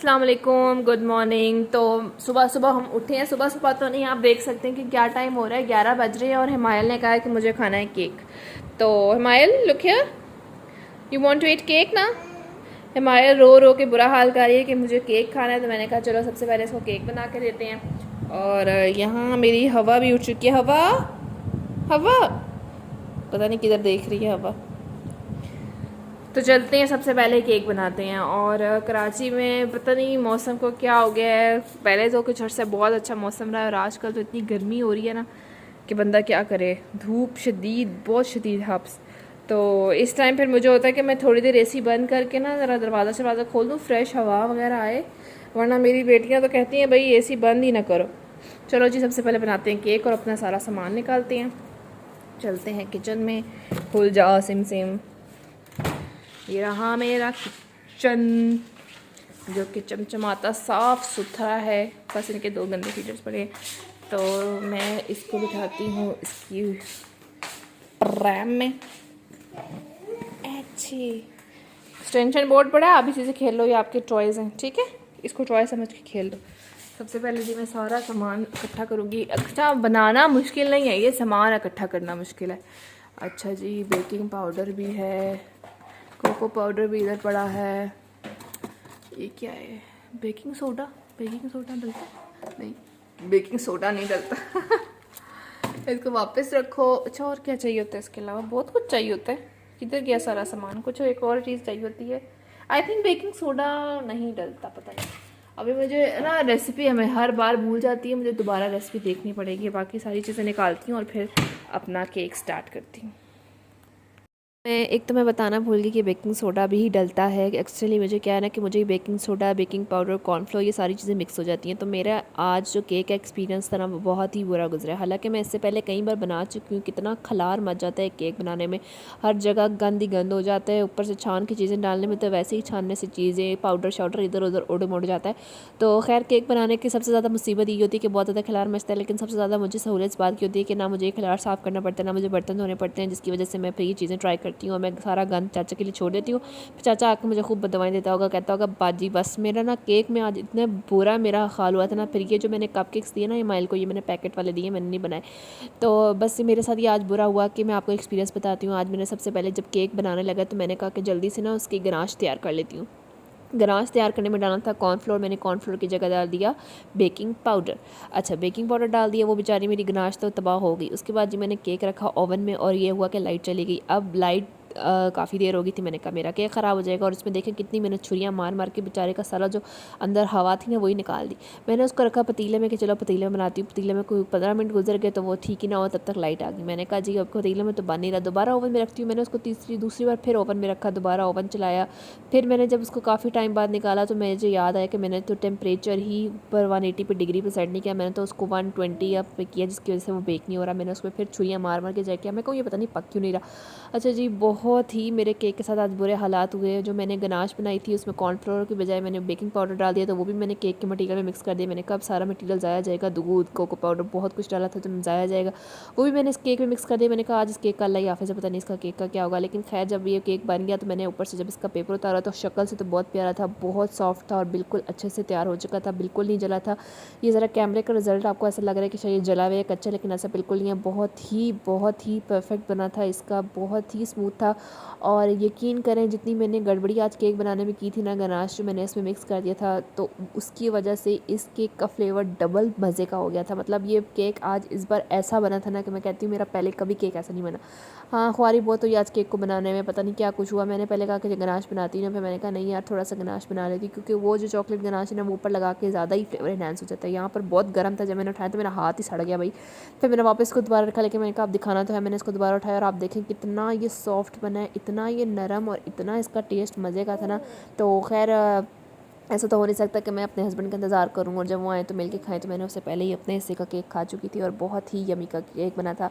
अस्सलाम वालेकुम, good morning. तो सुबह सुबह हम उठे हैं। सुबह सुबह तो नहीं, आप देख सकते हैं कि क्या टाइम हो रहा है, 11 बज रहे हैं। और हिमायल ने कहा है कि मुझे खाना है केक। तो Himayal, look here, you want to eat cake ना। हिमायल रो रो के बुरा हाल कर रही है कि मुझे केक खाना है। तो मैंने कहा चलो सबसे पहले इसको केक बना के देते हैं। और यहाँ मेरी हवा भी उठ चुकी है। हवा, हवा पता नहीं किधर देख रही है हवा। तो चलते हैं, सबसे पहले केक बनाते हैं। और कराची में पता नहीं मौसम को क्या हो गया है। पहले तो कुछ अर्से बहुत अच्छा मौसम रहा है और आजकल तो इतनी गर्मी हो रही है ना कि बंदा क्या करे। धूप शदीद, बहुत शदीद हब्स। तो इस टाइम फिर मुझे होता है कि मैं थोड़ी देर एसी बंद करके ना ज़रा दरवाज़ा शरवाज़ा खोल दूँ, फ्रेश हवा वगैरह आए। वरना मेरी बेटियाँ तो कहती हैं भाई एसी बंद ही ना करो। चलो जी, सबसे पहले बनाते हैं केक और अपना सारा सामान निकालते हैं। चलते हैं किचन में। खुल जाओ सिम सिम। ये रहा मेरा किचन, जो कि चमचमाता साफ़ सुथरा है। बस इनके दो गंदे फीचर्स पड़े हैं। तो मैं इसको बिठाती हूँ इसकी रैम में। अच्छी एक्सटेंशन बोर्ड पड़ा है, आप इसी से खेल लो, ये आपके टॉयज़ हैं, ठीक है। इसको टॉय समझ के खेल लो। सबसे पहले जी मैं सारा सामान इकट्ठा करूँगी। अच्छा, बनाना मुश्किल नहीं है, ये सामान इकट्ठा करना मुश्किल है। अच्छा जी, बेकिंग पाउडर भी है, कोको पाउडर भी इधर पड़ा है। ये क्या है? Baking soda. बेकिंग सोडा डलता नहीं, बेकिंग सोडा नहीं डलता। इसको वापस रखो। अच्छा, और क्या चाहिए होता है इसके अलावा? बहुत कुछ चाहिए होता है। किधर गया सारा सामान? कुछ एक और चीज़ चाहिए होती है। आई थिंक बेकिंग सोडा नहीं डलता, पता नहीं। अभी मुझे ना रेसिपी हमें हर बार भूल जाती है, मुझे दोबारा रेसिपी देखनी पड़ेगी। बाकी सारी चीज़ें निकालती हूँ और फिर अपना केक स्टार्ट करती हूँ। मैं बताना भूल गई कि बेकिंग सोडा भी डलता है। एक्चुअली मुझे क्या है ना कि मुझे baking soda, baking powder, cornflour ये सारी चीज़ें मिक्स हो जाती हैं। तो मेरा आज जो केक का एक्सपीरियंस था ना वो बहुत ही बुरा गुजरा है। हालांकि मैं इससे पहले कई बार बना चुकी हूँ। कितना खलार मच जाता है केक बनाने में, हर जगह गंद ही गंद हो जाता है। ऊपर से छान की चीज़ें डालने में तो वैसे ही छानने से चीज़ें पाउडर शाउडर इधर उधर उड़ मुड़ जाता है। तो खैर, केक बनाने की सबसे ज़्यादा मुसीबत ये होती है कि बहुत ज़्यादा खिलार मचता है। लेकिन सबसे ज़्यादा मुझे सहूलियत इस बात की होती है कि ना मुझे खिलार साफ़ करना पड़ता है, ना मुझे बर्तन धोने पड़ते हैं, जिसकी वजह से मैं फिर ये चीज़ें ट्राई करती हूँ और मैं सारा गंद चाचा के लिए छोड़ देती हूँ। फिर चाचा आकर मुझे खूब बदवाएं देता होगा, कहता होगा बाजी बस। मेरा ना केक में आज इतना बुरा मेरा हाल हुआ था ना। फिर ये जो मैंने कप केक्स दिए ना इमाइल को, ये मैंने पैकेट वाले दिए, मैंने नहीं बनाए। तो बस मेरे साथ ये आज बुरा हुआ कि मैं आपको एक्सपीरियंस बताती हूँ। आज मैंने सबसे पहले जब केक बनाने लगा तो मैंने कहा कि जल्दी से ना उसकी गनाश तैयार कर लेती हूँ। गनाश तैयार करने में डालना था कॉर्नफ्लोर, मैंने कॉर्नफ्लोर की जगह डाल दिया बेकिंग पाउडर। अच्छा, बेकिंग पाउडर डाल दिया, वो बेचारी मेरी गनाश तो तबाह हो गई। उसके बाद जी मैंने केक रखा ओवन में और ये हुआ कि लाइट चली गई। अब लाइट काफ़ी देर हो गई थी। मैंने कहा मेरा केक ख़राब हो जाएगा। और उसमें देखें कितनी मैंने छुरियाँ मार मार के बेचारे का सारा जो अंदर हवा थी ना वही निकाल दी। मैंने उसको रखा पतीले में कि चलो पतीले में बनाती हूँ। पतीले में कोई 15 मिनट गुजर गए तो वो ठीक ही ना हो, तब तक लाइट आ गई। मैंने कहा जी अब पतीले में तो बन नहीं रहा, दोबारा ओवन में रखती हूँ। मैंने उसको दूसरी बार फिर ओवन में रखा, दोबारा ओवन चलाया। फिर मैंने जब उसको काफ़ी टाइम बाद निकाला तो मुझे याद आया कि मैंने तो टेम्परेचर ही ऊपर 180 पे डिग्री पे सेट नहीं किया, मैंने तो उसको 120 अप पे किया, जिसकी वजह से वो बेक नहीं हो रहा। मैंने उसमें फिर छुरियाँ मार मार के चेक किया, मैं कहूँ ये पता नहीं पक क्यों नहीं रहा। अच्छा जी, बहुत ही मेरे केक के साथ आज बुरे हालात हुए। जो मैंने गनाश बनाई थी उसमें कॉर्नफ्लोर की बजाय मैंने बेकिंग पाउडर डाल दिया, तो वो भी मैंने केक के मटीरियल में मिक्स कर दिया। मैंने कहा अब सारा मटीरियल ज़ाया जाएगा, दूध कोको पाउडर बहुत कुछ डाला था तो ज़ाया जाएगा, वो भी मैंने इस केक में मिक्स कर दिया। मैंने कहा आज इस केक का अल्लाह ही हाफ़िज़ है, पता नहीं इसका केक का क्या होगा। लेकिन खैर जब ये केक बन गया तो मैंने ऊपर से जब इसका पेपर उतारा तो शक्ल से तो बहुत प्यारा था, बहुत सॉफ्ट था और बिल्कुल अच्छे से तैयार हो चुका था, बिल्कुल नहीं जला था। ये ज़रा कैमरे का रिजल्ट आपको ऐसा लग रहा है कि शायद जला हुआ है कच्चा, लेकिन ऐसा बिल्कुल नहीं है। बहुत ही परफेक्ट बना था इसका, बहुत ही स्मूथ था। और यकीन करें जितनी मैंने गड़बड़ी आज केक बनाने में की थी ना, गनाश जो मैंने इसमें मिक्स कर दिया था, तो उसकी वजह से इस केक का फ्लेवर डबल मज़े का हो गया था। मतलब ये केक आज इस बार ऐसा बना था ना कि मैं कहती हूँ मेरा पहले कभी केक ऐसा नहीं बना। हाँ, ख्वारी बहुत हुई आज केक को बनाने में, पता नहीं क्या कुछ हुआ। मैंने पहले कहा कि गनाश बनाती ना, फिर मैंने कहा नहीं यार थोड़ा सा गनाश बना लेती, क्योंकि वो जो चॉकलेट गनाश है ना वो ऊपर लगा के ज़्यादा ही फ्लेवर इनहेंस हो जाता है। यहाँ पर बहुत गर्म था, जब मैंने उठाया तो मेरा हाथ ही सड़ गया भाई। फिर मैंने वापस इसको दोबारा रखा, लेकिन मैंने कहा आप दिखाना तो है। मैंने इसको दोबारा उठाया और आप देखें कितना ये सॉफ्ट बना है, इतना ये नरम और इतना इसका टेस्ट मज़े का था ना। तो खैर ऐसा तो हो नहीं सकता कि मैं अपने हस्बैंड का इंतज़ार करूँ और जब वो आए तो मिल के खाएँ। तो मैंने उससे पहले ही अपने हिस्से का केक खा चुकी थी और बहुत ही यमी का केक बना था।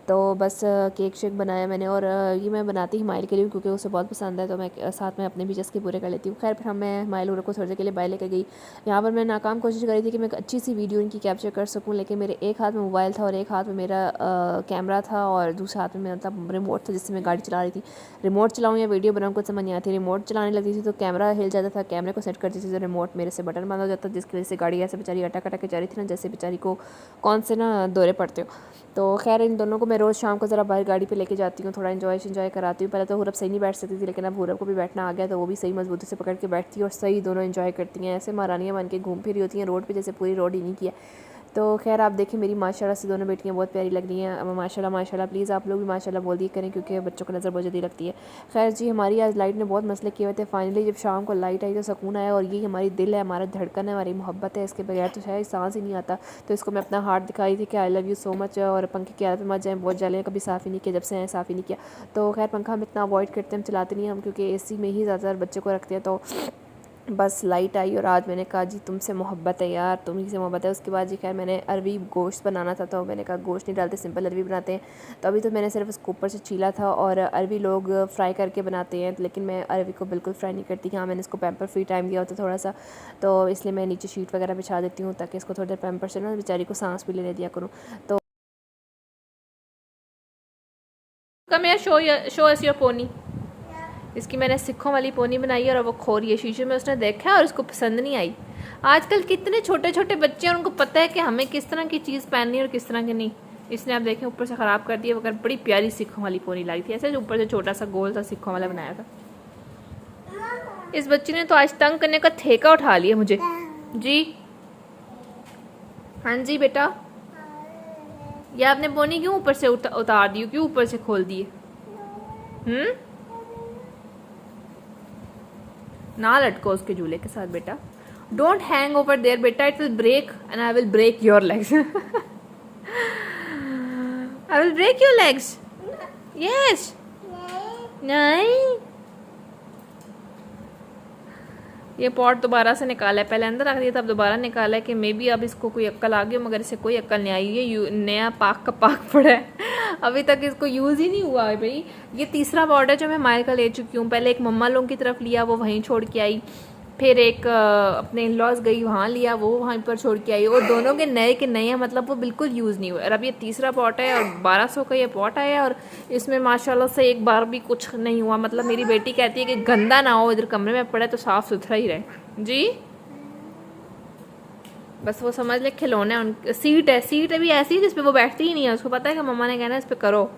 तो बस केक शेक बनाया मैंने। और ये मैं बनाती हिमायल के लिए क्योंकि उसे बहुत पसंद है, तो मैं साथ में अपने भी चस्के पूरे कर लेती हूँ। खैर फिर मैं हिमायल को थोड़ी देर के लिए बाहर लेकर गई। यहाँ पर मैं नाकाम कोशिश करी थी कि मैं एक अच्छी सी वीडियो इनकी कैप्चर कर सकूँ, लेकिन मेरे एक हाथ में मोबाइल था और एक हाथ में मेरा कैमरा था और दूसरे हाथ में मतलब रिमोट था जिससे मैं गाड़ी चला रही थी। रिमोट चलाऊँ या वीडियो बनाऊँ कुछ समझ नहीं आती। रिमोट चलाने लगती थी तो कैमरा हिल जाता था, कैमरे को सेट करती थी वजह से रिमोट मेरे से बटन बंद हो जाता, जिसकी वजह से गाड़ी ऐसे बेचारी अटक अटक के जा रही थी ना, जैसे बेचारी को कौन से ना दौरे पड़ते हो। तो खैर इन दोनों को मैं रोज़ शाम को ज़रा बाहर गाड़ी पे लेके जाती हूँ, थोड़ा इन्जॉय कराती हूँ। पहले तो हुरब सही नहीं बैठ सकती थी, लेकिन अब हुरब को भी बैठना आ गया तो वो भी सही मजबूती से पकड़ के बैठती है और सही दोनों इन्जॉय करती हैं। ऐसे महारानियाँ बन के घूम फिरी होती हैं रोड पर, जैसे पूरी रोड ही नहीं किया। तो खैर आप देखें मेरी माशाल्लाह से दोनों बेटियां बहुत प्यारी लग रही हैं। माशाल्लाह माशाल्लाह प्लीज़ आप लोग भी माशाल्लाह बोल दिया करें, क्योंकि बच्चों को नज़र बहुत जल्दी लगती है। खैर जी, हमारी आज लाइट ने बहुत मसले किए हुए थे। फाइनली जब शाम को लाइट आई तो सुकून आया, और यही हमारी दिल है, हमारा धड़कन है, हमारी मोहब्बत है, इसके बगैर तो शायद सांस ही नहीं आता। तो इसको मैं अपना हार्ट दिखाई थी कि I love you so much, और पंखे की आदत में मत जाएँ, बहुत जले कभी साफ़ ही नहीं किया, जब से आए साफ़ ही नहीं किया। तो खैर पंखा हम इतना अवॉइड करते हैं, हम चलाते नहीं हम, क्योंकि AC में ही ज़्यादातर बच्चे को रखते हैं। तो बस लाइट आई और आज मैंने कहा जी तुमसे मोहब्बत है यार, तुम ही से मोहब्बत है। उसके बाद जी खैर मैंने अरवी गोश्त बनाना था, तो मैंने कहा गोश्त नहीं डालते, सिंपल अरवी बनाते हैं। तो अभी तो मैंने सिर्फ उसको ऊपर से छीला था, और अरवी लोग फ्राई करके बनाते हैं, लेकिन मैं अरवी को बिल्कुल फ्राई नहीं करती। हाँ, मैंने इसको पैम्पर फ्री टाइम दिया होता थोड़ा सा, तो इसलिए मैं नीचे शीट वगैरह बिछा देती हूँ, ताकि इसको थोड़ी देर पैम्पर से ना बेचारी को सांस भी लेने दिया करूँ। तो शो अस योर पोनी। इसकी मैंने सिखों वाली पोनी बनाई है, और वो खो रही है शीशे में, उसने देखा और उसको पसंद नहीं आई। आजकल कितने छोटे छोटे बच्चे हैं, उनको पता है कि हमें किस तरह की चीज़ पहननी है और किस तरह की नहीं। इसने आप देखें ऊपर से ख़राब कर दिया, वगैरह बड़ी प्यारी सिखों वाली पोनी लाई थी, ऐसे ऊपर से छोटा सा गोल सा सिखों वाला बनाया था। इस बच्चे ने तो आज तंग करने का ठेका उठा लिया मुझे। जी हाँ जी बेटा, ये आपने पोनी क्यों ऊपर से उतार दी, क्यों ऊपर से खोल दिए? ना लटको उसके झूले के साथ बेटा। डोंट हैंग ओवर देयर बेटा, it will break and I will break your legs. I will break your legs. Yes. नहीं, ये पॉट दोबारा से निकाला है, पहले अंदर रख दिया था, अब दोबारा निकाला है कि मे बी अब इसको कोई अक्ल आ गई, मगर इसे कोई अक्ल नहीं आई। ये नया पाक का पाक पड़ा है, अभी तक इसको यूज़ ही नहीं हुआ है भाई। ये तीसरा पॉट है जो मैं मायका ले चुकी हूँ। पहले एक मम्मा लोगों की तरफ लिया, वो वहीं छोड़ के आई, फिर एक अपने इन लॉज गई, वहाँ लिया, वो वहीं पर छोड़ के आई, और दोनों के नए हैं, मतलब वो बिल्कुल यूज़ नहीं हुए। और अब ये तीसरा पॉट है, और 1200 का ये पॉट आया, और इसमें माशाल्लाह से एक बार भी कुछ नहीं हुआ। मतलब मेरी बेटी कहती है कि गंदा ना हो, इधर कमरे में पड़े तो साफ़ सुथरा ही रहे। जी बस वो समझ ले खिलौने हैं उन। सीट अभी ऐसी है जिस पे वो बैठती ही नहीं है, उसको पता है कि मम्मा ने कहना है इस पर करो।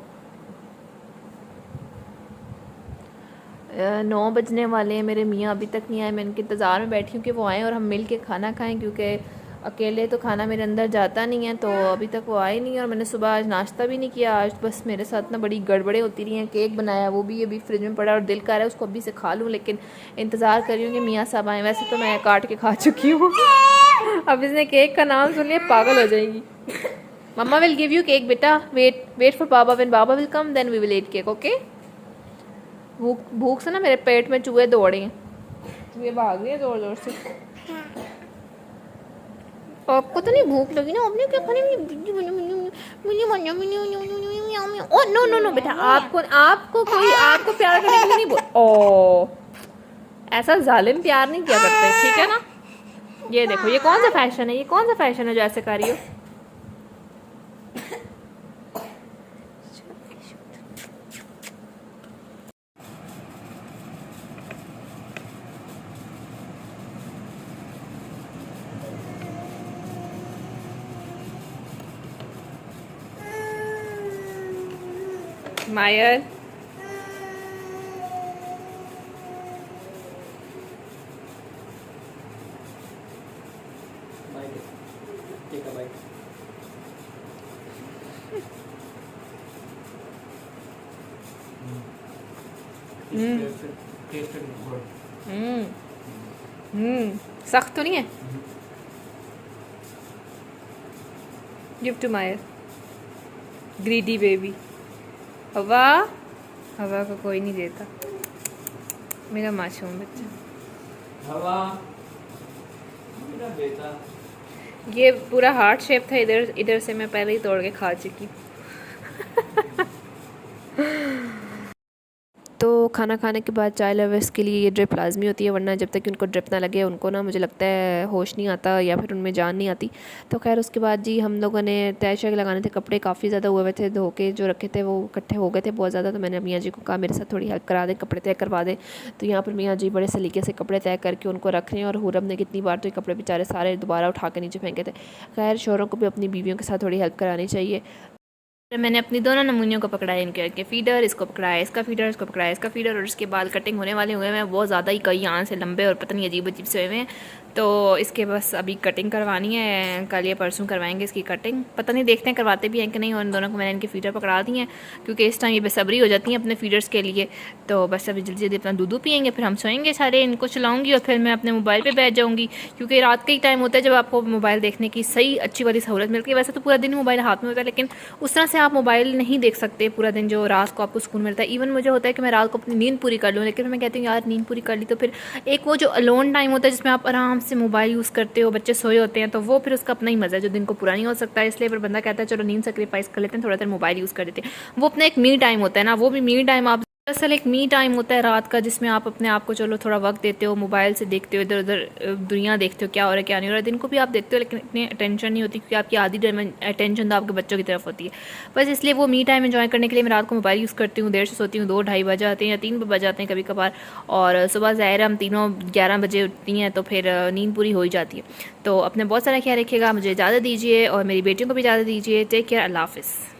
9 बजने वाले हैं, मेरे मियाँ अभी तक नहीं आए। मैं इनके इंतज़ार में बैठी हूँ कि वो आएँ और हम मिल के खाना खाएं, क्योंकि अकेले तो खाना मेरे अंदर जाता नहीं है। तो अभी तक वो आए नहीं, और मैंने सुबह आज नाश्ता भी नहीं किया। आज बस मेरे साथ ना बड़ी गड़बड़े होती रही हैं। केक बनाया, वो भी अभी फ्रिज में पड़ा, और दिल कर रहा है उसको अभी से खा लूँ, लेकिन इंतज़ार कर रही हूँ कि मियाँ साहब आएँ। वैसे तो मैं काट के खा चुकी हूँ। अब इसने केक का नाम सुन लिया, पागल हो जाएगी। Mumma will give you cake बेटा, wait for baba, when baba will come then we will eat cake, okay. भूख से ना मेरे पेट में चूहे दौड़े हैं, चूहे भाग रहे हैं जोर जोर से। आपको तो नहीं भूख लगी ना, आपने क्या खाने? ओ नो नो नो बेटा, आपको कोई आपको प्यार करने के लिए नहीं बोल। ओ ऐसा जालिम प्यार नहीं किया करते, ठीक है ना। ये देखो, ये कौन सा फैशन है, ये कौन सा फैशन है जो ऐसे कर रही हो? मायर सख्त तो नहीं है। Gift to Mayar greedy baby. हवा को कोई नहीं देता, मेरा मासूम बच्चा। हवा मेरा बेटा। ये पूरा हार्ट शेप था, इधर से मैं पहले ही तोड़ के खा चुकी। तो खाना खाने के बाद चाय लवर्स के लिए ये ड्रिप लाजमी होती है, वरना जब तक कि उनको ड्रिप ना लगे उनको ना मुझे लगता है होश नहीं आता या फिर उनमें जान नहीं आती। तो खैर उसके बाद जी हम लोगों ने तय शय लगाने थे, कपड़े काफ़ी ज़्यादा हुए हुए थे, धो के जो रखे थे वो इकट्ठे हो गए थे बहुत ज़्यादा। तो मैंने मियाँ जी को कहा मेरे साथ थोड़ी हेल्प करा दें, कपड़े तय करवा दें। तो यहाँ पर मियाँ जी बड़े सलीके से कपड़े तय करके उनको रख रहे हैं, और हुरम ने कितनी बार तो ये कपड़े बेचारे सारे दोबारा उठा के नीचे फेंके थे। खैर शोरों को भी अपनी बीवियों के साथ थोड़ी हेल्प करानी चाहिए। फिर मैंने अपनी दोनों नमूनियों को पकड़ा है, इनके फीडर, इसको पकड़ाया इसका फीडर, इसको पकड़ाया इसका फीडर, और इसके बाल कटिंग होने वाले हुए हैं बहुत ज़्यादा ही, कई यहाँ से लंबे और पता नहीं अजीब अजीब से हुए हैं। तो इसके बस अभी कटिंग करवानी है, कल या परसों करवाएंगे इसकी कटिंग, पता नहीं देखते हैं करवाते भी हैं कि नहीं। और इन दोनों को मैंने इनके फीडर पकड़ा दिए हैं क्योंकि इस टाइम ये बेसब्री हो जाती हैं अपने फीडर्स के लिए। तो बस अभी जल्दी जल्दी अपना दूध पियेंगे, फिर हम सोएंगे सारे, इनको चलाऊँगी और फिर मैं अपने मोबाइल पर बैठ जाऊँगी, क्योंकि रात का ही टाइम होता है जब आपको मोबाइल देखने की सही अच्छी वाली सहूलत मिलती है। वैसे तो पूरा दिन मोबाइल हाथ में होता है, लेकिन उस तरह से आप मोबाइल नहीं देख सकते पूरा दिन जो रात को आपको सुकून मिलता है। इवन मुझे होता है कि मैं रात को अपनी नींद पूरी कर लूँ, लेकिन मैं कहती हूँ यार नींद पूरी कर ली तो फिर एक वो जो अलोन टाइम होता है जिसमें आप आराम से मोबाइल यूज़ करते हो, बच्चे सोए होते हैं, तो वो फिर उसका अपना ही मज़ा है जो दिन को पूरा नहीं हो सकता है। इसलिए फिर बंदा कहता है चलो नींद सेक्रीफाइस कर लेते हैं, थोड़ा देर मोबाइल यूज़ कर लेते हैं। वो अपना एक मी टाइम होता है ना, वो भी मी टाइम आप दरअसल एक मी टाइम होता है रात का, जिसमें आप अपने आप को चलो थोड़ा वक्त देते हो, मोबाइल से देखते हो, इधर उधर दुनिया देखते हो क्या हो रहा है क्या नहीं हो रहा है। दिन को भी आप देखते हो लेकिन इतनी अटेंशन नहीं होती, क्योंकि आपकी आधी अटेंशन तो आपके बच्चों की तरफ होती है। बस इसलिए वो मी टाइम एंजॉय करने के लिए मैं रात को मोबाइल यूज़ करती हूँ, देर से सोती हूँ, 2-2:30 बज जाते हैं या 3 बज जाते हैं कभी कभार। और सुबह ज़ाहिर हम तीनों 11 बजे उठती हैं, तो फिर नींद पूरी हो ही जाती है। तो अपने बहुत सारा ख्याल रखिएगा, मुझे इजाज़त दीजिए और मेरी बेटियों को भी इजाज़त दीजिए। टेक केयर, अल्लाह हाफ़िज़।